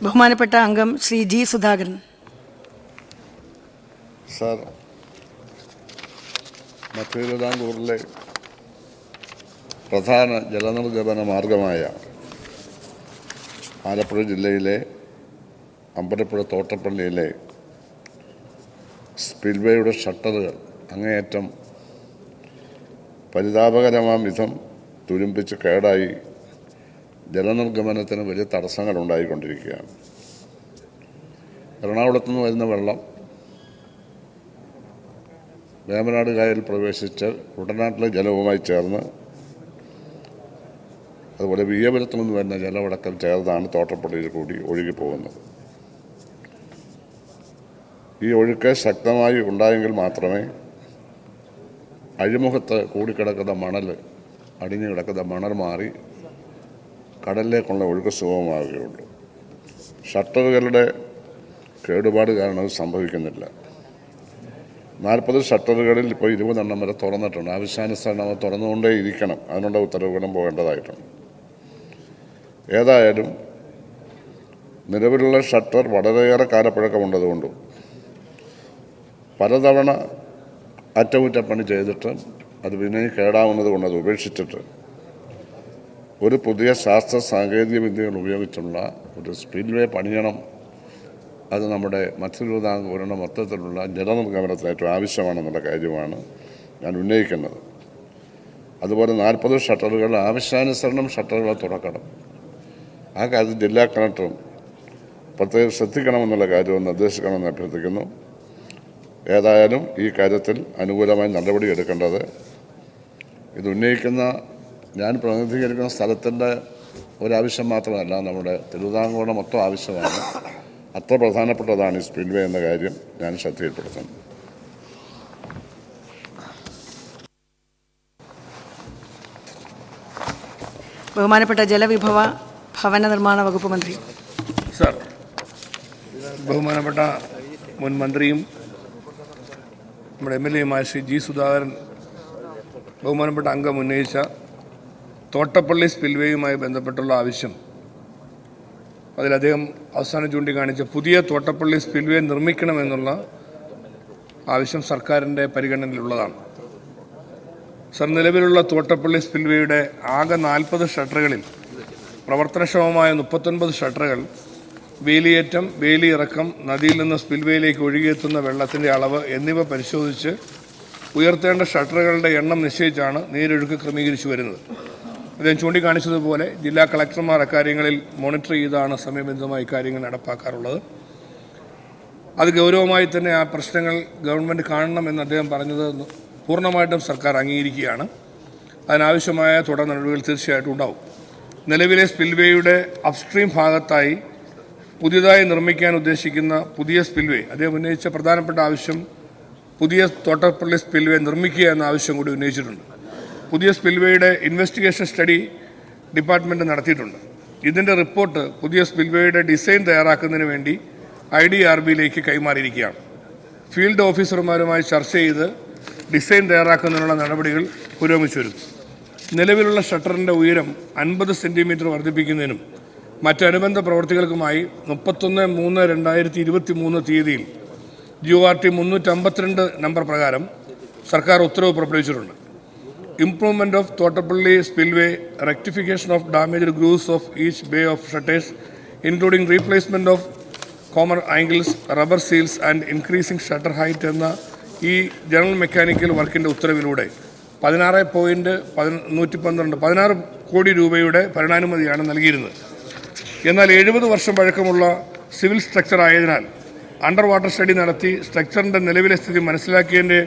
ബഹുമാനപ്പെട്ട അംഗം Shri G Sudhakaran. Sir, മധ്യ തിരുവിതാംകൂറിലെ പ്രധാന ജലനിർഗമന മാർഗമായ ആലപ്പുഴ ജില്ലയിലെ അമ്പലപ്പുഴ തോട്ടപ്പള്ളിയിലെ സ്പിൽവേയുടെ ഷട്ടറുകൾ അങ്ങേയറ്റം പരിതാപകരമാം വിധം തുരുമ്പിച്ച് കേടായി ജലനിർഗമനത്തിന് വലിയ തടസ്സങ്ങൾ ഉണ്ടായിക്കൊണ്ടിരിക്കുകയാണ്. എറണാകുളത്തു നിന്ന് വരുന്ന വെള്ളം വേമ്പനാട് കായലിൽ പ്രവേശിച്ച് കുട്ടനാട്ടിലെ ജലവുമായി ചേർന്ന്, അതുപോലെ വിയ്യപുരത്തു നിന്ന് വരുന്ന ജലമടക്കം ചേർന്നാണ് തോട്ടപ്പള്ളിയിൽ കൂടി ഒഴുകിപ്പോകുന്നത്. ഈ ഒഴുക്ക് ശക്തമായി ഉണ്ടായെങ്കിൽ മാത്രമേ അഴിമുഖത്ത് കൂടിക്കിടക്കുന്ന മണൽ, അടിഞ്ഞു കിടക്കുന്ന മണൽ മാറി കടലിലേക്കുള്ള ഒഴുക്ക് സുഗമമാവുകയുള്ളൂ. ഷട്ടറുകളുടെ കേടുപാട് കാരണം അത് സംഭവിക്കുന്നില്ല. 40 ഷട്ടറുകളിൽ ഇപ്പോൾ 20 എണ്ണം വരെ തുറന്നിട്ടുണ്ട്. ആവശ്യാനുസരണം അത് തുറന്നുകൊണ്ടേ ഇരിക്കണം. അതിനുള്ള ഉത്തരവുകളും പോകേണ്ടതായിട്ടുണ്ട്. ഏതായാലും നിലവിലുള്ള ഷട്ടർ വളരെയേറെ കാലപ്പഴക്കമുണ്ടതുകൊണ്ടും പലതവണ അറ്റകുറ്റപ്പണി ചെയ്തിട്ട് അത് പിന്നെ കേടാവുന്നത് കൊണ്ട് അത് ഉപേക്ഷിച്ചിട്ട് ഒരു പുതിയ ശാസ്ത്ര സാങ്കേതിക വിദ്യകൾ ഉപയോഗിച്ചുള്ള ഒരു സ്പിൽവേ പണിയണം. അത് നമ്മുടെ മധ്യ തിരുവിതാംകൂറിൻ്റെ മൊത്തത്തിലുള്ള ജലനിർഗമനത്തിന് ഏറ്റവും ആവശ്യമാണെന്നുള്ള കാര്യമാണ് ഞാൻ ഉന്നയിക്കുന്നത്. അതുപോലെ 40 ഷട്ടറുകൾ ആവശ്യാനുസരണം ഷട്ടറുകൾ തുറക്കണം. ആ കാര്യത്തിൽ ജില്ലാ കളക്ടറും പ്രത്യേകം ശ്രദ്ധിക്കണമെന്നുള്ള കാര്യവും നിർദ്ദേശിക്കണമെന്ന് അഭ്യർത്ഥിക്കുന്നു. ഏതായാലും ഈ കാര്യത്തിൽ അനുകൂലമായി നടപടി എടുക്കേണ്ടത് ഇത് ഉന്നയിക്കുന്ന ഞാൻ പ്രതിനിധീകരിക്കുന്ന സ്ഥലത്തിൻ്റെ ഒരാവശ്യം മാത്രമല്ല, നമ്മുടെ തിരുവിതാംകൂറിൻ്റെ മൊത്തം ആവശ്യമാണ്. അത്ര പ്രധാനപ്പെട്ടതാണ് ഈ സ്പിൽവേ എന്ന കാര്യം ഞാൻ ശ്രദ്ധയിൽപ്പെടുത്തുന്നു. ബഹുമാനപ്പെട്ട ജലവിഭവ ഭവന നിർമ്മാണ വകുപ്പ് മന്ത്രി. സർ, ബഹുമാനപ്പെട്ട മുൻ മന്ത്രിയും നമ്മുടെ MLA ശ്രീ ജി സുധാകരൻ ബഹുമാനപ്പെട്ട അംഗം ഉന്നയിച്ച തോട്ടപ്പള്ളി സ്പിൽവേയുമായി ബന്ധപ്പെട്ടുള്ള ആവശ്യം, അതിലദ്ദേഹം അവസാനം ചൂണ്ടിക്കാണിച്ച പുതിയ തോട്ടപ്പള്ളി സ്പിൽവേ നിർമ്മിക്കണമെന്നുള്ള ആവശ്യം സർക്കാരിൻ്റെ പരിഗണനയിലുള്ളതാണ്. സർ, നിലവിലുള്ള തോട്ടപ്പള്ളി സ്പിൽവേയുടെ ആകെ 40 ഷട്ടറുകളിൽ പ്രവർത്തനക്ഷമമായ 39 ഷട്ടറുകൾ വേലിയേറ്റം, വേലിയിറക്കം, നദിയിൽ നിന്ന് സ്പിൽവേയിലേക്ക് ഒഴുകിയെത്തുന്ന വെള്ളത്തിൻ്റെ അളവ് എന്നിവ പരിശോധിച്ച് ഉയർത്തേണ്ട ഷട്ടറുകളുടെ എണ്ണം നിശ്ചയിച്ചാണ് നീരൊഴുക്ക് ക്രമീകരിച്ചു വരുന്നത്. അദ്ദേഹം ചൂണ്ടിക്കാണിച്ചതുപോലെ ജില്ലാ കളക്ടർമാർ അക്കാര്യങ്ങളിൽ മോണിറ്റർ ചെയ്താണ് സമയബന്ധിതമായി കാര്യങ്ങൾ നടപ്പാക്കാറുള്ളത്. അത് ഗൗരവമായി തന്നെ ആ പ്രശ്നങ്ങൾ ഗവൺമെൻറ് കാണണമെന്ന് അദ്ദേഹം പറഞ്ഞത് പൂർണ്ണമായിട്ടും സർക്കാർ അംഗീകരിക്കുകയാണ്. അതിനാവശ്യമായ തുടർ നടപടികൾ തീർച്ചയായിട്ടും ഉണ്ടാവും. നിലവിലെ സ്പിൽവേയുടെ അപ്സ്ട്രീം ഭാഗത്തായി പുതിയതായി നിർമ്മിക്കാൻ ഉദ്ദേശിക്കുന്ന പുതിയ സ്പിൽവേ, അദ്ദേഹം ഉന്നയിച്ച പ്രധാനപ്പെട്ട ആവശ്യം പുതിയ തോട്ടപ്പള്ളി സ്പിൽവേ നിർമ്മിക്കുക എന്ന ആവശ്യം കൂടി ഉന്നയിച്ചിട്ടുണ്ട്. പുതിയ സ്പിൽവേയുടെ ഇൻവെസ്റ്റിഗേഷൻ സ്റ്റഡി ഡിപ്പാർട്ട്മെൻറ്റ് നടത്തിയിട്ടുണ്ട്. ഇതിൻ്റെ റിപ്പോർട്ട് പുതിയ സ്പിൽവേയുടെ ഡിസൈൻ തയ്യാറാക്കുന്നതിന് വേണ്ടി IDRBയിലേക്ക് കൈമാറിയിരിക്കുകയാണ്. ഫീൽഡ് ഓഫീസർമാരുമായി ചർച്ച ചെയ്ത് ഡിസൈൻ തയ്യാറാക്കുന്നതിനുള്ള നടപടികൾ പുരോഗമിച്ചു വരുന്നു. നിലവിലുള്ള ഷട്ടറിൻ്റെ ഉയരം 50 സെൻറ്റിമീറ്റർ വർദ്ധിപ്പിക്കുന്നതിനും മറ്റനുബന്ധ പ്രവൃത്തികൾക്കുമായി 31/3/2023 തീയതിയിൽ GORT 352 നമ്പർ പ്രകാരം സർക്കാർ ഉത്തരവ് പുറപ്പെടുവിച്ചിട്ടുണ്ട്. Improvement of Thottappally spillway, rectification of damaged grooves of each bay of shutters including replacement of common angles, rubber seals and increasing shutter height എന്ന ഈ ജനറൽ മെക്കാനിക്കൽ വർക്കിൻ്റെ ഉത്തരവിലൂടെ 16 കോടി രൂപയുടെ ഭരണാനുമതിയാണ് നൽകിയിരുന്നത്. എന്നാൽ 70 വർഷം പഴക്കമുള്ള സിവിൽ സ്ട്രക്ചർ ആയതിനാൽ അണ്ടർ വാട്ടർ സ്റ്റഡി നടത്തി സ്ട്രക്ചറിൻ്റെ നിലവിലെ സ്ഥിതി മനസ്സിലാക്കിയതിൻ്റെ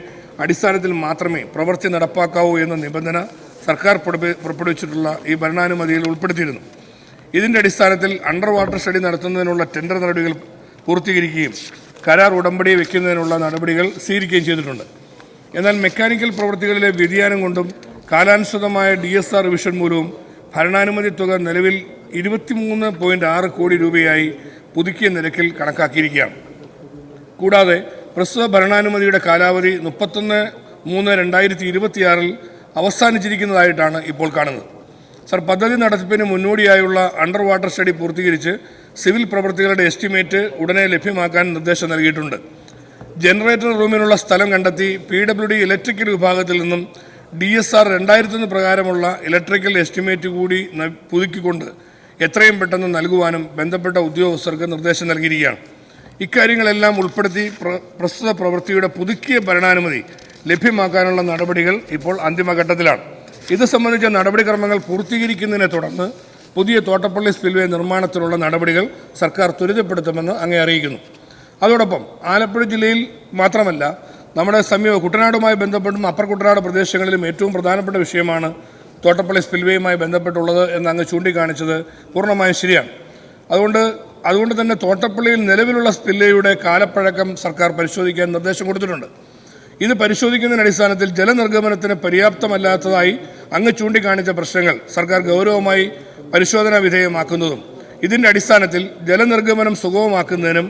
അടിസ്ഥാനത്തിൽ മാത്രമേ പ്രവൃത്തി നടപ്പാക്കാവൂ എന്ന നിബന്ധന സർക്കാർ പുറപ്പെടുവിച്ചിട്ടുള്ള ഈ ഭരണാനുമതിയിൽ ഉൾപ്പെടുത്തിയിരുന്നു. ഇതിൻ്റെ അടിസ്ഥാനത്തിൽ അണ്ടർ വാട്ടർ സ്റ്റഡി നടത്തുന്നതിനുള്ള ടെൻഡർ നടപടികൾ പൂർത്തീകരിക്കുകയും കരാർ ഉടമ്പടി വയ്ക്കുന്നതിനുള്ള നടപടികൾ സ്വീകരിക്കുകയും ചെയ്തിട്ടുണ്ട്. എന്നാൽ മെക്കാനിക്കൽ പ്രവൃത്തികളിലെ വ്യതിയാനം കൊണ്ടും കാലാനുസൃതമായ DSR റിവിഷൻ മൂലവും ഭരണാനുമതി തുക നിലവിൽ 23.6 കോടി രൂപയായി പുതുക്കിയ നിരക്കിൽ കണക്കാക്കിയിരിക്കുകയാണ്. കൂടാതെ പ്രസ്തുത ഭരണാനുമതിയുടെ കാലാവധി 31/3/2026 അവസാനിച്ചിരിക്കുന്നതായിട്ടാണ് ഇപ്പോൾ കാണുന്നത്. സർ, പദ്ധതി നടത്തിപ്പിന് മുന്നോടിയായുള്ള അണ്ടർ വാട്ടർ സ്റ്റഡി പൂർത്തീകരിച്ച് സിവിൽ പ്രവൃത്തികളുടെ എസ്റ്റിമേറ്റ് ഉടനെ ലഭ്യമാക്കാൻ നിർദ്ദേശം നൽകിയിട്ടുണ്ട്. ജനറേറ്റർ റൂമിനുള്ള സ്ഥലം കണ്ടെത്തി PWD ഇലക്ട്രിക്കൽ വിഭാഗത്തിൽ നിന്നും DSR 2001 പ്രകാരമുള്ള ഇലക്ട്രിക്കൽ എസ്റ്റിമേറ്റ് കൂടി പുതുക്കിക്കൊണ്ട് എത്രയും പെട്ടെന്ന് നൽകുവാനും ബന്ധപ്പെട്ട ഉദ്യോഗസ്ഥർക്ക് നിർദ്ദേശം നൽകിയിരിക്കുകയാണ്. ഇക്കാര്യങ്ങളെല്ലാം ഉൾപ്പെടുത്തി പ്രസ്തുത പ്രവൃത്തിയുടെ പുതുക്കിയ ഭരണാനുമതി ലഭ്യമാക്കാനുള്ള നടപടികൾ ഇപ്പോൾ അന്തിമഘട്ടത്തിലാണ്. ഇത് സംബന്ധിച്ച നടപടിക്രമങ്ങൾ പൂർത്തീകരിക്കുന്നതിനെ തുടർന്ന് പുതിയ തോട്ടപ്പള്ളി സ്പിൽവേ നിർമ്മാണത്തിനുള്ള നടപടികൾ സർക്കാർ ത്വരിതപ്പെടുത്തുമെന്ന് അങ്ങേ അറിയിക്കുന്നു. അതോടൊപ്പം ആലപ്പുഴ ജില്ലയിൽ മാത്രമല്ല, നമ്മുടെ കുട്ടനാടുമായി ബന്ധപ്പെട്ടും അപ്പർ കുട്ടനാട് പ്രദേശങ്ങളിലും ഏറ്റവും പ്രധാനപ്പെട്ട വിഷയമാണ് തോട്ടപ്പള്ളി സ്പിൽവേയുമായി ബന്ധപ്പെട്ടുള്ളത് എന്ന് അങ്ങ് ചൂണ്ടിക്കാണിച്ചത് പൂർണ്ണമായും ശരിയാണ്. അതുകൊണ്ട് തന്നെ തോട്ടപ്പള്ളിയിൽ നിലവിലുള്ള സ്പിൽവേയുടെ കാലപ്പഴക്കം സർക്കാർ പരിശോധിക്കാൻ നിർദ്ദേശം കൊടുത്തിട്ടുണ്ട്. ഇത് പരിശോധിക്കുന്നതിന്റെ അടിസ്ഥാനത്തിൽ ജലനിർഗമനത്തിന് പര്യാപ്തമല്ലാത്തതായി അങ്ങ് ചൂണ്ടിക്കാണിച്ച പ്രശ്നങ്ങൾ സർക്കാർ ഗൗരവമായി പരിശോധനാ വിധേയമാക്കുന്നതും ഇതിന്റെ അടിസ്ഥാനത്തിൽ ജലനിർഗമനം സുഗമമാക്കുന്നതിനും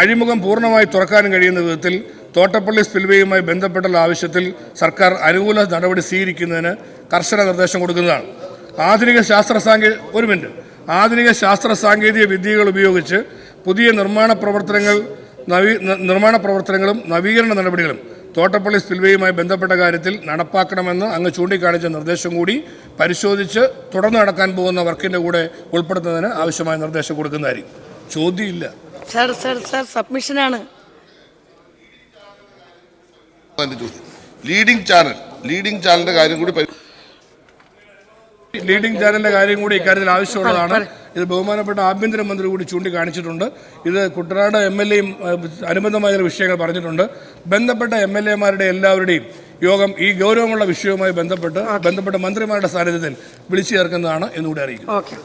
അഴിമുഖം പൂർണ്ണമായി തുറക്കാനും കഴിയുന്ന വിധത്തിൽ തോട്ടപ്പള്ളി സ്പിൽവേയുമായി ബന്ധപ്പെട്ടുള്ള ആവശ്യത്തിൽ സർക്കാർ അനുകൂല നടപടി സ്വീകരിക്കുന്നതിന് കർശന നിർദ്ദേശം കൊടുക്കുന്നതാണ്. ആധുനിക ശാസ്ത്ര സാങ്കേതിക വിദ്യകൾ ഉപയോഗിച്ച് പുതിയ നിർമ്മാണ പ്രവർത്തനങ്ങളും നവീകരണ നടപടികളും തോട്ടപ്പള്ളി സ്പിൽവേയുമായി ബന്ധപ്പെട്ട കാര്യത്തിൽ നടപ്പാക്കണമെന്ന് അങ്ങ് ചൂണ്ടിക്കാണിച്ച നിർദ്ദേശം കൂടി പരിശോധിച്ച് തുടർന്ന് നടക്കാൻ പോകുന്ന വർക്കിന്റെ കൂടെ ഉൾപ്പെടുത്തുന്നതിന് ആവശ്യമായ നിർദ്ദേശം കൊടുക്കുന്നതായിരിക്കും. ചോദ്യമില്ല സർ, സബ്മിഷനാണ്. ലീഡിംഗ് ചാനലിന്റെ കാര്യം കൂടി ഇക്കാര്യത്തിൽ ആവശ്യമുള്ളതാണ്. ഇത് ബഹുമാനപ്പെട്ട ആഭ്യന്തരമന്ത്രി കൂടി ചൂണ്ടിക്കാണിച്ചിട്ടുണ്ട്. ഇത് കുട്ടനാട് MLAയും അനുബന്ധമായ വിഷയങ്ങൾ പറഞ്ഞിട്ടുണ്ട്. ബന്ധപ്പെട്ട MLAമാരുടെ എല്ലാവരുടെയും യോഗം ഈ ഗൗരവമുള്ള വിഷയവുമായി ബന്ധപ്പെട്ട് മന്ത്രിമാരുടെ സാന്നിധ്യത്തിൽ വിളിച്ചു ചേർക്കുന്നതാണ് എന്നുകൂടി അറിയിക്കും. ഓക്കെ.